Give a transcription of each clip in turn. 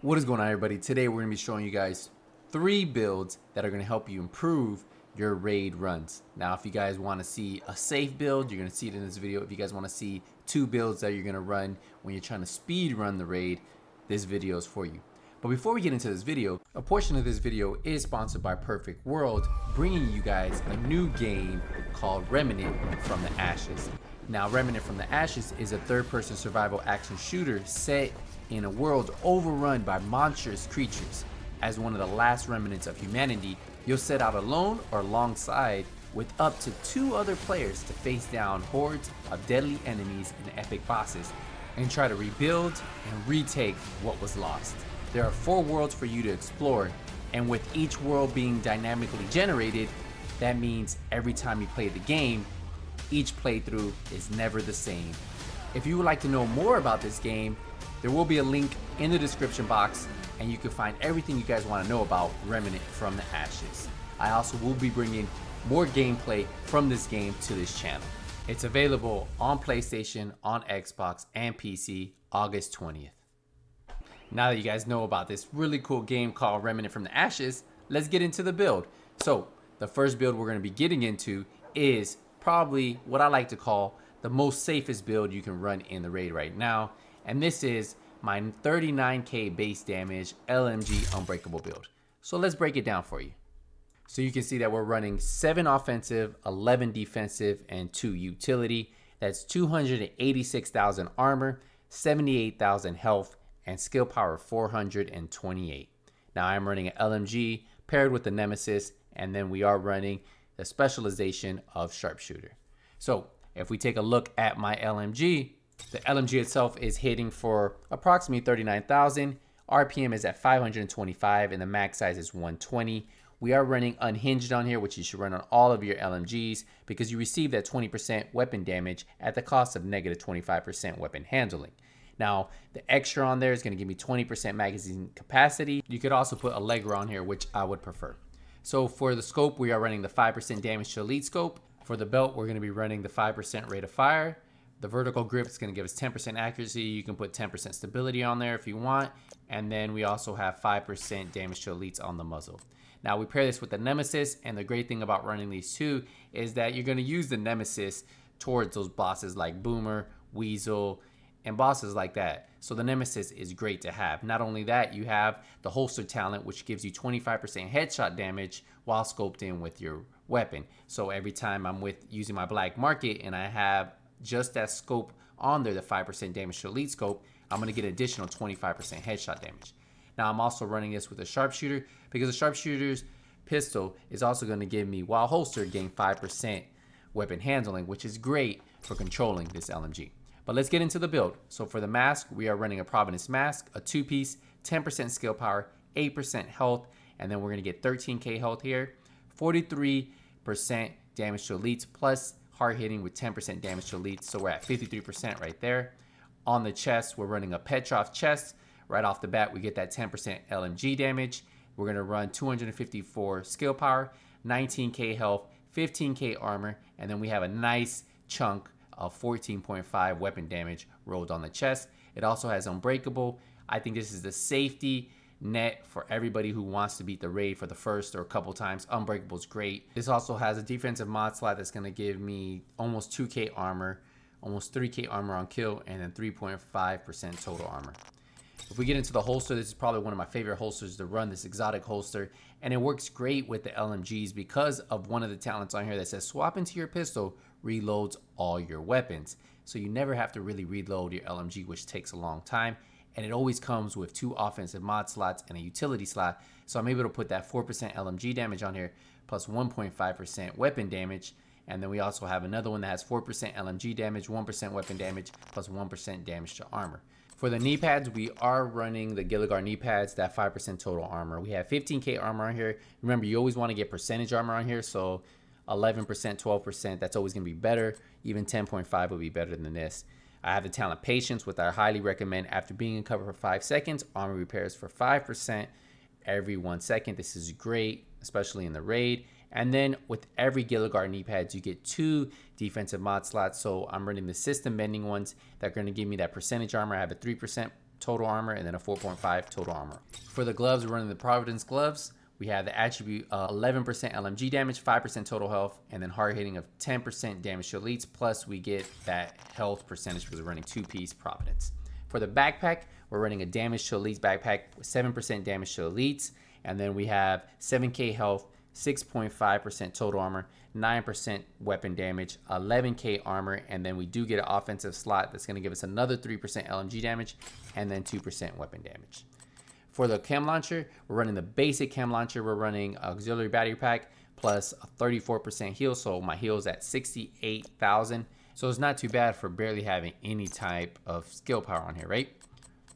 What is going on, everybody? Today we're going to be showing you guys 3 builds that are going to help you improve your raid runs. Now, if you guys want to see a safe build, you're going to see it in this video. If you guys want to see 2 builds that you're going to run when you're trying to speed run the raid, this video is for you. But before we get into this video, a portion of this video is sponsored by Perfect World, bringing you guys a new game called Remnant from the Ashes. Now, Remnant from the Ashes is a third-person survival action shooter set in a world overrun by monstrous creatures. As one of the last remnants of humanity, you'll set out alone or alongside with up to 2 other players to face down hordes of deadly enemies and epic bosses and try to rebuild and retake what was lost. There are 4 worlds for you to explore, and with each world being dynamically generated, that means every time you play the game, each playthrough is never the same. If you would like to know more about this game, there will be a link in the description box, and you can find everything you guys want to know about Remnant from the Ashes. I also will be bringing more gameplay from this game to this channel. It's available on PlayStation, on Xbox, and PC August 20th. Now that you guys know about this really cool game called Remnant from the Ashes, let's get into the build. So the first build we're going to be getting into is probably what I like to call the most safest build you can run in the raid right now. And this is my 39K base damage LMG Unbreakable build. So let's break it down for you. So you can see that we're running 7 offensive, 11 defensive, and 2 utility. That's 286,000 armor, 78,000 health, and skill power 428. Now I'm running an LMG paired with the Nemesis, and then we are running the specialization of sharpshooter. So if we take a look at my LMG, the LMG itself is hitting for approximately 39,000. RPM is at 525 and the max size is 120. We are running unhinged on here, which you should run on all of your LMGs because you receive that 20% weapon damage at the cost of negative 25% weapon handling. Now, the extra on there is going to give me 20% magazine capacity. You could also put a Allegra on here, which I would prefer. So for the scope, we are running the 5% damage to elite scope. For the belt, we're going to be running the 5% rate of fire. The vertical grip is going to give us 10% accuracy. You can put 10% stability on there if you want. And then we also have 5% damage to elites on the muzzle. Now we pair this with the Nemesis, and the great thing about running these 2 is that you're going to use the Nemesis towards those bosses like Boomer, Weasel, and bosses like that. So the Nemesis is great to have. Not only that, you have the holster talent, which gives you 25% headshot damage while scoped in with your weapon. So every time I'm using my black market and I have just that scope on there, the 5% damage to elite scope, I'm going to get additional 25% headshot damage. Now I'm also running this with a sharpshooter because the sharpshooter's pistol is also going to give me, while holster, gain 5% weapon handling, which is great for controlling this LMG. But let's get into the build. So for the mask, we are running a Providence mask, a 2-piece, 10% skill power, 8% health, and then we're going to get 13k health here, 43% damage to elites, plus hard hitting with 10% damage to elites. So we're at 53% right there. On the chest, we're running a Petrov chest. Right off the bat, we get that 10% LMG damage. We're going to run 254 skill power, 19k health, 15k armor, and then we have a nice chunk of 14.5 weapon damage rolled on the chest. It also has Unbreakable. I think this is the safety net for everybody who wants to beat the raid for the first or a couple times. Unbreakable is great. This also has a defensive mod slot that's going to give me almost 2k armor, almost 3k armor on kill, and then 3.5% total armor. If we get into the holster, this is probably one of my favorite holsters to run, this exotic holster, and it works great with the LMGs because of one of the talents on here that says swap into your pistol reloads all your weapons. So you never have to really reload your LMG, which takes a long time, and it always comes with 2 offensive mod slots and a utility slot. So I'm able to put that 4% LMG damage on here plus 1.5% weapon damage. And then we also have another one that has 4% LMG damage, 1% weapon damage, plus 1% damage to armor. For the knee pads, we are running the Gilligar knee pads, that 5% total armor. We have 15k armor on here. Remember, you always want to get percentage armor on here, so 11%, 12%, that's always going to be better. Even 10.5 would be better than this. I have the talent Patience, which I highly recommend. After being in cover for 5 seconds, armor repairs for 5% every 1 second. This is great, especially in the raid. And then with every Gilligar knee pads, you get 2 defensive mod slots. So I'm running the system bending ones that are going to give me that percentage armor. I have a 3% total armor and then a 4.5 total armor. For the gloves, we're running the Providence gloves. We have the attribute 11% LMG damage, 5% total health, and then hard hitting of 10% damage to elites. Plus we get that health percentage because we're running 2-piece Providence. For the backpack, we're running a damage to elites backpack with 7% damage to elites. And then we have 7K health, 6.5% total armor, 9% weapon damage, 11K armor, and then we do get an offensive slot that's going to give us another 3% LMG damage and then 2% weapon damage. For the chem launcher, we're running the basic chem launcher. We're running auxiliary battery pack plus a 34% heal, so my heal is at 68,000. So it's not too bad for barely having any type of skill power on here, right?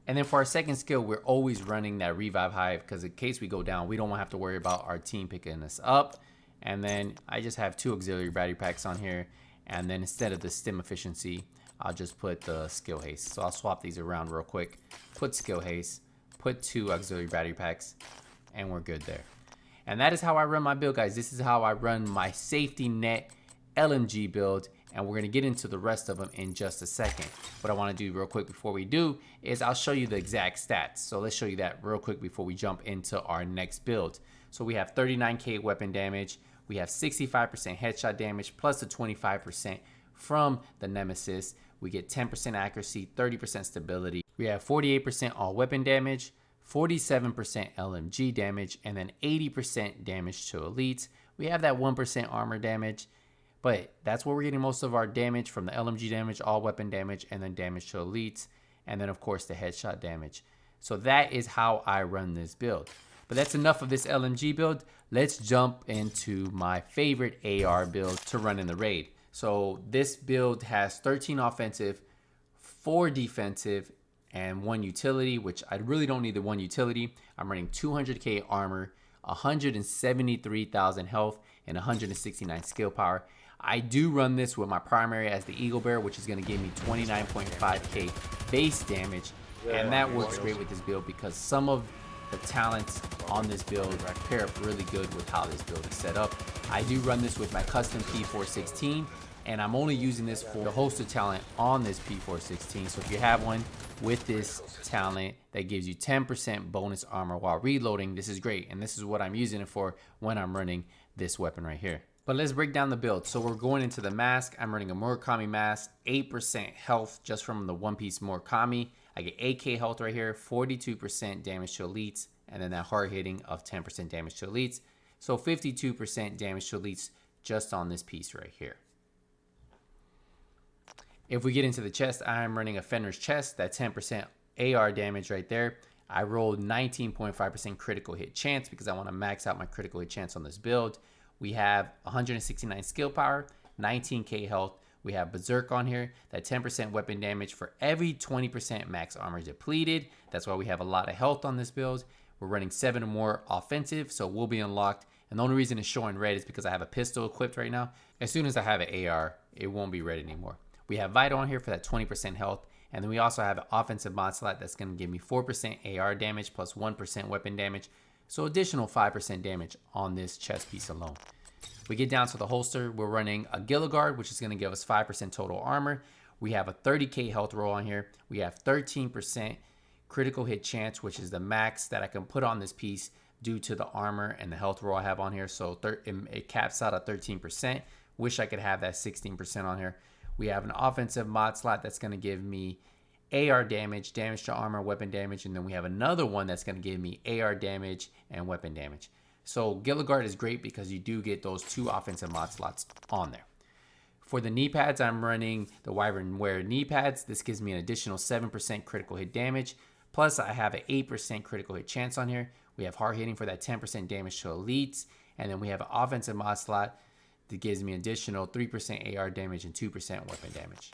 And then for our second skill, we're always running that revive hive because in case we go down, we don't have to worry about our team picking us up. And then I just have 2 auxiliary battery packs on here. And then instead of the stim efficiency, I'll just put the skill haste. So I'll swap these around real quick. Put skill haste, put 2 auxiliary battery packs, and we're good there. And that is how I run my build, guys. This is how I run my safety net LMG build. And we're going to get into the rest of them in just a second. What I want to do real quick before we do is I'll show you the exact stats. So let's show you that real quick before we jump into our next build. So we have 39K weapon damage. We have 65% headshot damage plus the 25% from the Nemesis. We get 10% accuracy, 30% stability. We have 48% all weapon damage, 47% LMG damage, and then 80% damage to elites. We have that 1% armor damage. But that's where we're getting most of our damage from the LMG damage, all weapon damage, and then damage to elites. And then, of course, the headshot damage. So that is how I run this build. But that's enough of this LMG build. Let's jump into my favorite AR build to run in the raid. So this build has 13 offensive, 4 defensive, and 1 utility, which I really don't need the 1 utility. I'm running 200K armor, 173,000 health, and 169 skill power. I do run this with my primary as the Eagle Bear, which is going to give me 29.5K base damage. And that works great with this build because some of the talents on this build pair up really good with how this build is set up. I do run this with my custom P416, and I'm only using this for the holster talent on this P416. So if you have one with this talent that gives you 10% bonus armor while reloading, this is great. And this is what I'm using it for when I'm running this weapon right here. But let's break down the build. So we're going into the mask. I'm running a Murakami mask, 8% health just from the one-piece Murakami. I get 8K health right here, 42% damage to elites, and then that hard hitting of 10% damage to elites. So 52% damage to elites just on this piece right here. If we get into the chest, I'm running a Fenrir's chest, that 10% AR damage right there. I rolled 19.5% critical hit chance because I want to max out my critical hit chance on this build. We have 169 skill power, 19K health. We have Berserk on here, that 10% weapon damage for every 20% max armor depleted. That's why we have a lot of health on this build. We're running 7 or more offensive, so we'll be unlocked. And the only reason it's showing red is because I have a pistol equipped right now. As soon as I have an AR, it won't be red anymore. We have Vital on here for that 20% health. And then we also have an offensive mod slot that's going to give me 4% AR damage plus 1% weapon damage. So additional 5% damage on this chest piece alone. We get down to the holster. We're running a Gilligard, which is going to give us 5% total armor. We have a 30K health roll on here. We have 13% critical hit chance, which is the max that I can put on this piece due to the armor and the health roll I have on here. So it caps out at 13%. Wish I could have that 16% on here. We have an offensive mod slot that's going to give me AR damage, damage to armor, weapon damage, and then we have another one that's going to give me AR damage and weapon damage. So Gilligard is great because you do get those 2 offensive mod slots on there. For the knee pads, I'm running the Wyvern Wear knee pads. This gives me an additional 7% critical hit damage. Plus, I have an 8% critical hit chance on here. We have hard hitting for that 10% damage to elites. And then we have an offensive mod slot that gives me additional 3% AR damage and 2% weapon damage.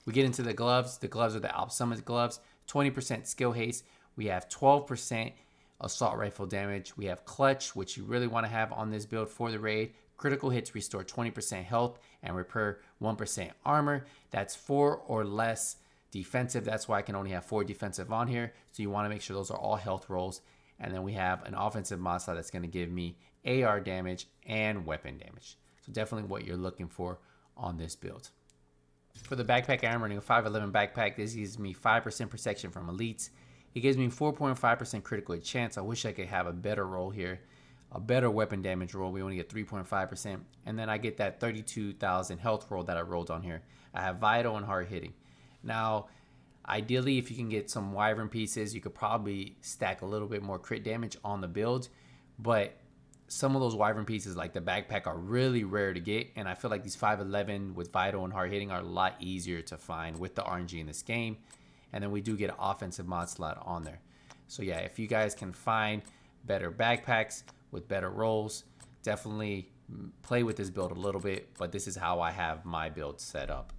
We get into the gloves. The gloves are the Alp Summit gloves. 20% skill haste. We have 12% assault rifle damage. We have clutch, which you really want to have on this build for the raid. Critical hits restore 20% health and repair 1% armor. That's 4 or less defensive. That's why I can only have 4 defensive on here. So you want to make sure those are all health rolls. And then we have an offensive mod slot that's going to give me AR damage and weapon damage. So definitely what you're looking for on this build. For the backpack, I'm running a 511 backpack. This gives me 5% protection from elites, It gives me 4.5% critical hit chance. I wish I could have a better roll here, a better weapon damage roll. We only get 3.5%. And then I get that 32,000 health roll that I rolled on here. I have vital and hard hitting. Now, ideally, if you can get some wyvern pieces, you could probably stack a little bit more crit damage on the build. But some of those wyvern pieces, like the backpack, are really rare to get. And I feel like these 511 with vital and hard hitting are a lot easier to find with the RNG in this game. And then we do get an offensive mod slot on there. So yeah, if you guys can find better backpacks with better rolls, definitely play with this build a little bit. But this is how I have my build set up.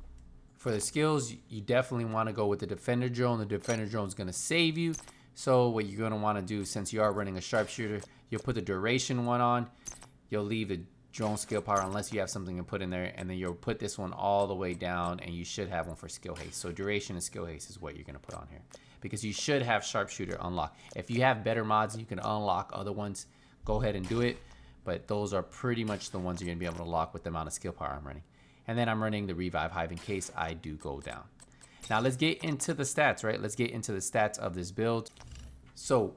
For the skills, you definitely want to go with the defender drone. The defender drone is going to save you. So what you're going to want to do, since you are running a sharpshooter, you'll put the duration one on. You'll leave the drone skill power unless you have something to put in there, and then you'll put this one all the way down, and you should have one for skill haste. So duration and skill haste is what you're going to put on here, because you should have sharpshooter unlocked. If you have better mods, you can unlock other ones. Go ahead and do it, but those are pretty much the ones you're going to be able to lock with the amount of skill power I'm running. And then I'm running the revive hive in case I do go down. Now let's get into the stats, right? Let's get into the stats of this build. So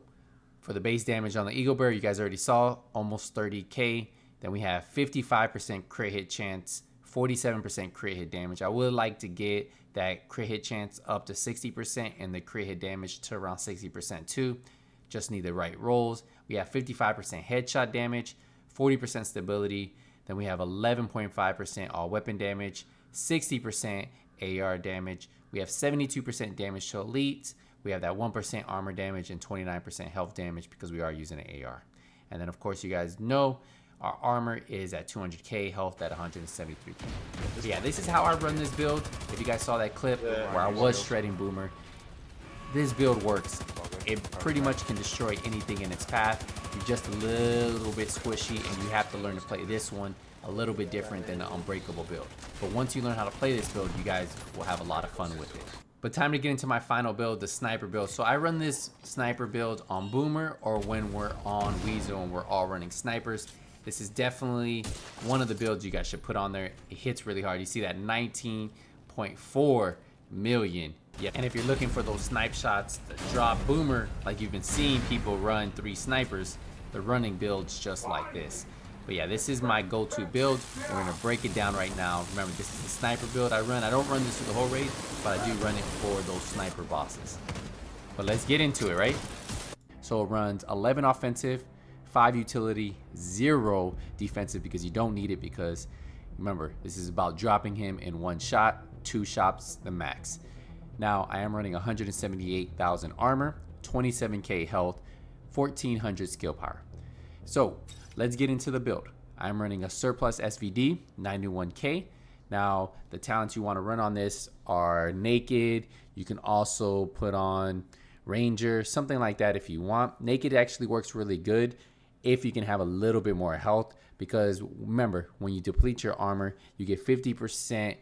for the base damage on the Eagle Bear, you guys already saw almost 30k. Then we have 55% crit hit chance, 47% crit hit damage. I would like to get that crit hit chance up to 60% and the crit hit damage to around 60% too. Just need the right rolls. We have 55% headshot damage, 40% stability. Then we have 11.5% all weapon damage, 60% AR damage. We have 72% damage to elites. We have that 1% armor damage and 29% health damage because we are using an AR. And then of course you guys know our armor is at 200k, health at 173k. So yeah, this is how I run this build. If you guys saw that clip where I was shredding Boomer, this build works. It pretty much can destroy anything in its path. You're just a little bit squishy, and you have to learn to play this one a little bit different than the Unbreakable build. But once you learn how to play this build, you guys will have a lot of fun with it. But time to get into my final build, the sniper build. So I run this sniper build on Boomer or when we're on Weasel and we're all running snipers. This is definitely one of the builds you guys should put on there. It hits really hard. You see that 19.4 million. Yeah. And if you're looking for those snipe shots that drop Boomer, like you've been seeing people run 3 snipers, the running builds just like this. But yeah, this is my go-to build. We're gonna break it down right now. Remember, this is the sniper build I run. I don't run this through the whole raid, but I do run it for those sniper bosses. But let's get into it, right? So it runs 11 offensive, 5 utility, 0 defensive because you don't need it, because remember, this is about dropping him in 1 shot, 2 shots the max. Now I am running 178,000 armor, 27k health, 1400 skill power. So let's get into the build. I'm running a surplus SVD, 91k. Now the talents you want to run on this are naked. You can also put on ranger, something like that if you want. Naked actually works really good if you can have a little bit more health, because remember, when you deplete your armor, you get 50%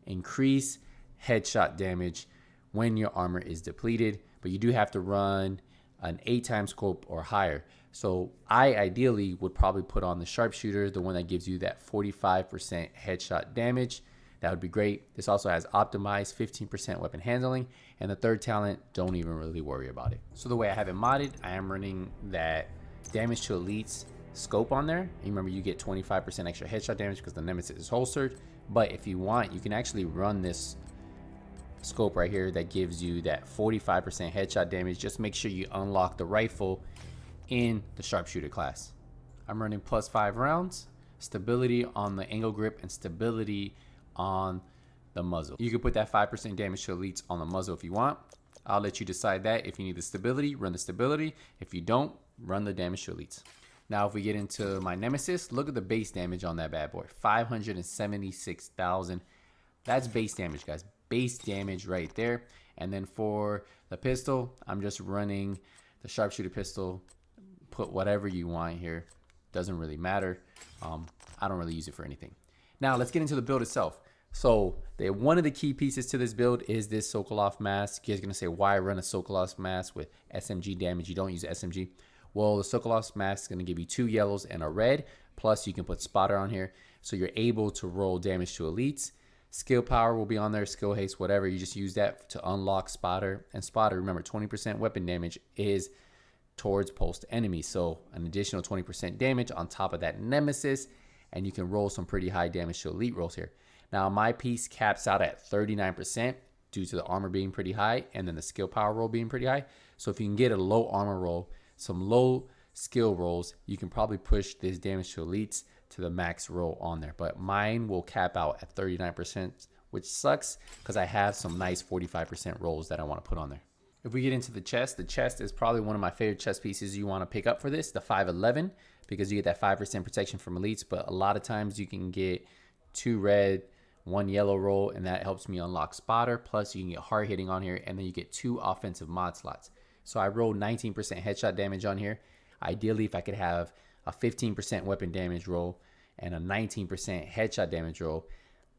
increase headshot damage when your armor is depleted, but you do have to run an 8x scope or higher. So I ideally would probably put on the sharpshooter, the one that gives you that 45% headshot damage. That would be great. This also has optimized 15% weapon handling, and the third talent, don't even really worry about it. So the way I have it modded, I am running that damage to elites scope on there. And remember, you get 25% extra headshot damage because the nemesis is holstered. But if you want, you can actually run this scope right here that gives you that 45% headshot damage. Just make sure you unlock the rifle in the sharpshooter class. I'm running +5 rounds, stability on the angle grip, and stability on the muzzle. You can put that 5% damage to elites on the muzzle if you want. I'll let you decide that. If you need the stability, run the stability. If you don't, run the damage to elites. Now if we get into my nemesis, look at the base damage on that bad boy, 576,000. That's base damage, guys. Base damage right there. And then for the pistol, I'm just running the sharpshooter pistol. Put whatever you want here, doesn't really matter. I don't really use it for anything. Now let's get into the build itself. So one of the key pieces to this build is this Sokolov mask. You guys are gonna say, why run a Sokolov mask with SMG damage? You don't use SMG. Well, the Sokolov mask is gonna give you 2 yellows and a red, plus you can put spotter on here, so you're able to roll damage to elites, Skill power will be on there, skill haste, whatever. You just use that to unlock spotter. And spotter, remember, 20% weapon damage is towards pulsed enemies. So an additional 20% damage on top of that nemesis, and you can roll some pretty high damage to elite rolls here. Now my piece caps out at 39% due to the armor being pretty high and then the skill power roll being pretty high. So if you can get a low armor roll, some low skill rolls, you can probably push this damage to elites to the max roll on there. But mine will cap out at 39%, which sucks because I have some nice 45% rolls that I want to put on there. If we get into the chest is probably one of my favorite chest pieces you want to pick up for this, the 511, because you get that 5% protection from elites. But a lot of times you can get 2 red, 1 yellow roll, and that helps me unlock spotter. Plus you can get hard hitting on here, and then you get 2 offensive mod slots. So I rolled 19% headshot damage on here. Ideally, if I could have a 15% weapon damage roll and a 19% headshot damage roll,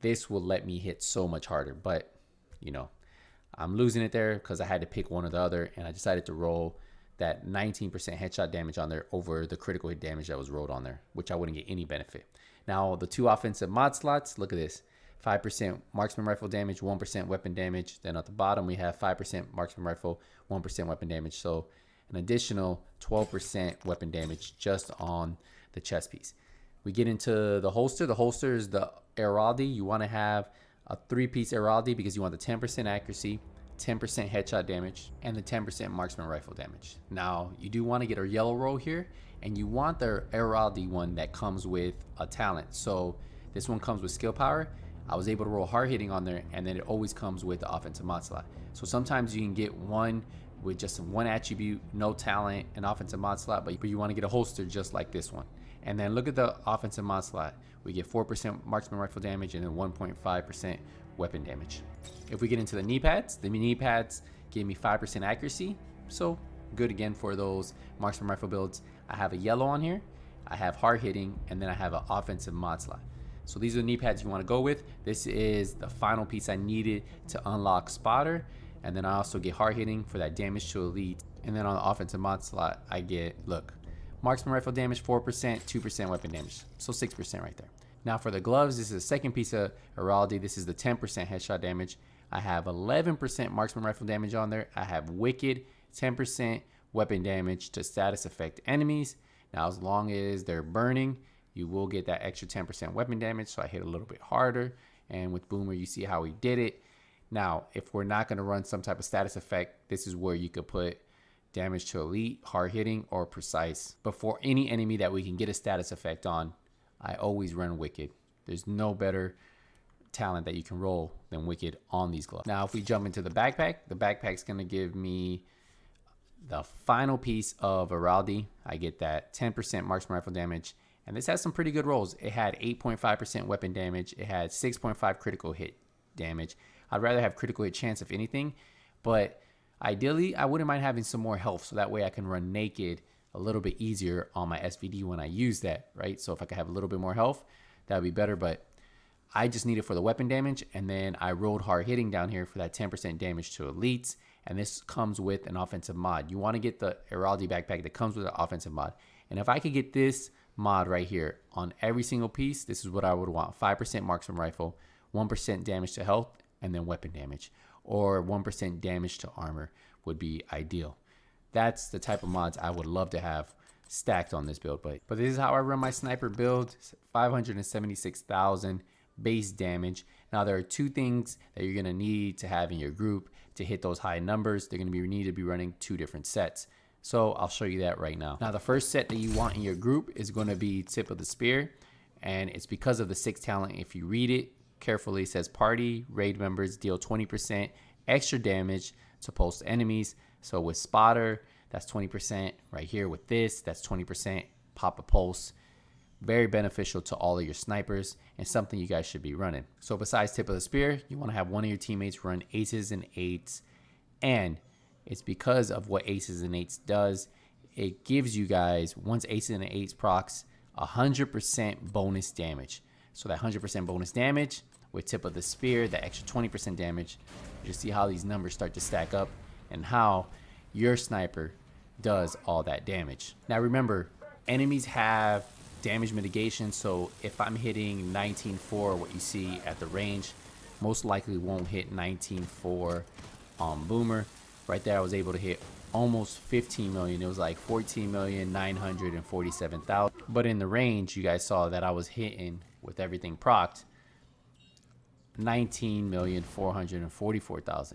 this will let me hit so much harder. But, you know, I'm losing it there because I had to pick one or the other, and I decided to roll that 19% headshot damage on there over the critical hit damage that was rolled on there, which I wouldn't get any benefit. Now, the 2 offensive mod slots, look at this. 5% marksman rifle damage, 1% weapon damage. Then at the bottom, we have 5% marksman rifle, 1% weapon damage. So an additional 12% weapon damage just on the chest piece. We get into the holster. The holster is the Heraldi. You want to have a 3-piece Heraldi because you want the 10% accuracy, 10% headshot damage, and the 10% marksman rifle damage. Now, you do want to get a yellow roll here, and you want the Heraldi one that comes with a talent. So this one comes with skill power. I was able to roll hard hitting on there, and then it always comes with the offensive mod slot. So sometimes you can get one with just one attribute, no talent, and offensive mod slot, but you want to get a holster just like this one. And then look at the offensive mod slot. We get 4% marksman rifle damage and then 1.5% weapon damage. If we get into the knee pads give me 5% accuracy. So good again for those marksman rifle builds. I have a yellow on here, I have hard hitting, and then I have an offensive mod slot. So these are the knee pads you want to go with. This is the final piece I needed to unlock spotter. And then I also get hard hitting for that damage to elite. And then on the offensive mod slot, I get, look, marksman rifle damage 4%, 2% weapon damage. So 6% right there. Now for the gloves, this is the second piece of Heraldi. This is the 10% headshot damage. I have 11% marksman rifle damage on there. I have wicked 10% weapon damage to status effect enemies. Now as long as they're burning, you will get that extra 10% weapon damage. So I hit a little bit harder. And with Boomer, you see how he did it. Now, if we're not going to run some type of status effect, this is where you could put damage to elite, hard hitting, or precise. But for any enemy that we can get a status effect on, I always run wicked. There's no better talent that you can roll than wicked on these gloves. Now, if we jump into the backpack's going to give me the final piece of Heraldi. I get that 10% marksman rifle damage. And this has some pretty good rolls. It had 8.5% weapon damage. It had 6.5 critical hit damage. I'd rather have critical hit chance if anything, but ideally I wouldn't mind having some more health so that way I can run naked a little bit easier on my SVD when I use that, right? So if I could have a little bit more health, that would be better, but I just need it for the weapon damage. And then I rolled hard hitting down here for that 10% damage to elites. And this comes with an offensive mod. You want to get the Heraldi backpack that comes with an offensive mod. And if I could get this mod right here on every single piece, this is what I would want. 5% marksman rifle, 1% damage to health, and then weapon damage, or 1% damage to armor would be ideal. That's the type of mods I would love to have stacked on this build. But this is how I run my sniper build. 576,000 base damage. Now there are 2 things that you're gonna need to have in your group to hit those high numbers. They're gonna need to be running 2 different sets. So I'll show you that right now. Now the first set that you want in your group is gonna be Tip of the Spear, and it's because of the 6 talent. If you read it carefully, it says party raid members deal 20% extra damage to pulse enemies. So with spotter, that's 20%. Right here with this, that's 20% pop a pulse. Very beneficial to all of your snipers and something you guys should be running. So besides Tip of the Spear, you want to have one of your teammates run aces and eights, and it's because of what aces and eights does. It gives you guys, once aces and eights procs, 100% bonus damage. So that 100% bonus damage with Tip of the Spear, that extra 20% damage, you see how these numbers start to stack up and how your sniper does all that damage. Now remember, enemies have damage mitigation, so if I'm hitting 19.4, what you see at the range, most likely won't hit 19.4 boomer. Right there I was able to hit almost 15 million. It was like 14,947,000. But in the range, you guys saw that I was hitting, with everything procced, 19,444,000.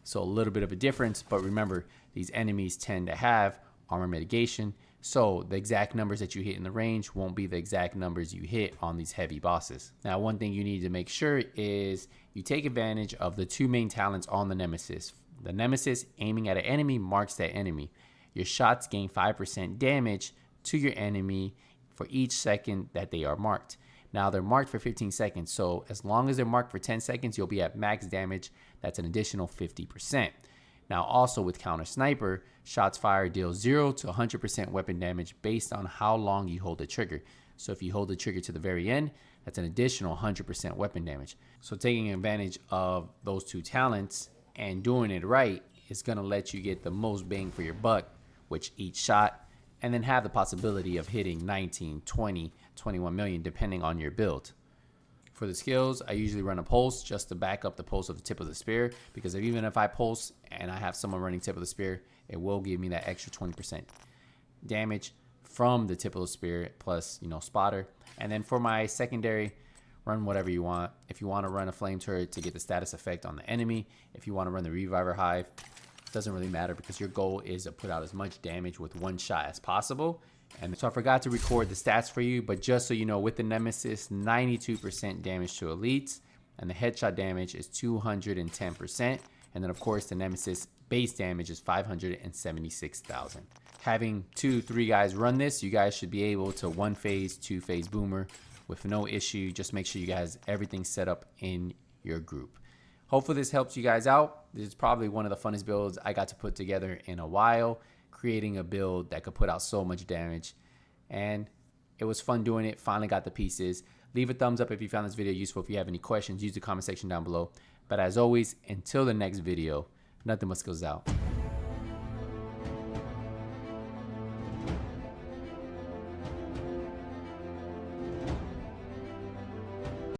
So a little bit of a difference, but remember, these enemies tend to have armor mitigation, so the exact numbers that you hit in the range won't be the exact numbers you hit on these heavy bosses. Now, one thing you need to make sure is you take advantage of the two main talents on the Nemesis. The Nemesis, aiming at an enemy, marks that enemy. Your shots gain 5% damage to your enemy for each second that they are marked. Now, they're marked for 15 seconds, so as long as they're marked for 10 seconds, you'll be at max damage. That's an additional 50%. Now, also with Counter Sniper, shots fired deal 0 to 100% weapon damage based on how long you hold the trigger. So if you hold the trigger to the very end, that's an additional 100% weapon damage. So taking advantage of those two talents and doing it right is going to let you get the most bang for your buck, which each shot, and then have the possibility of hitting 19, 20, 21 million depending on your build. For the skills, I usually run a pulse just to back up the pulse of the tip of the spear, because even if I pulse and I have someone running tip of the spear, it will give me that extra 20% damage from the tip of the spear plus, spotter. And then for my secondary, run whatever you want. If you want to run a flame turret to get the status effect on the enemy, if you want to run the reviver hive, it doesn't really matter, because your goal is to put out as much damage with one shot as possible. And so I forgot to record the stats for you, but just so you know, with the Nemesis, 92% damage to elites, and the headshot damage is 210%. And then of course the Nemesis base damage is 576,000. Having 2-3 guys run this, you guys should be able to 1-phase, 2-phase boomer with no issue. Just make sure you guys everything set up in your group. Hopefully this helps you guys out. This is probably one of the funnest builds I got to put together in a while, creating a build that could put out so much damage, and it was fun doing it. Finally got the pieces. Leave a thumbs up if you found this video useful. If you have any questions, use the comment section down below. But as always, until the next video, nothing but skills out.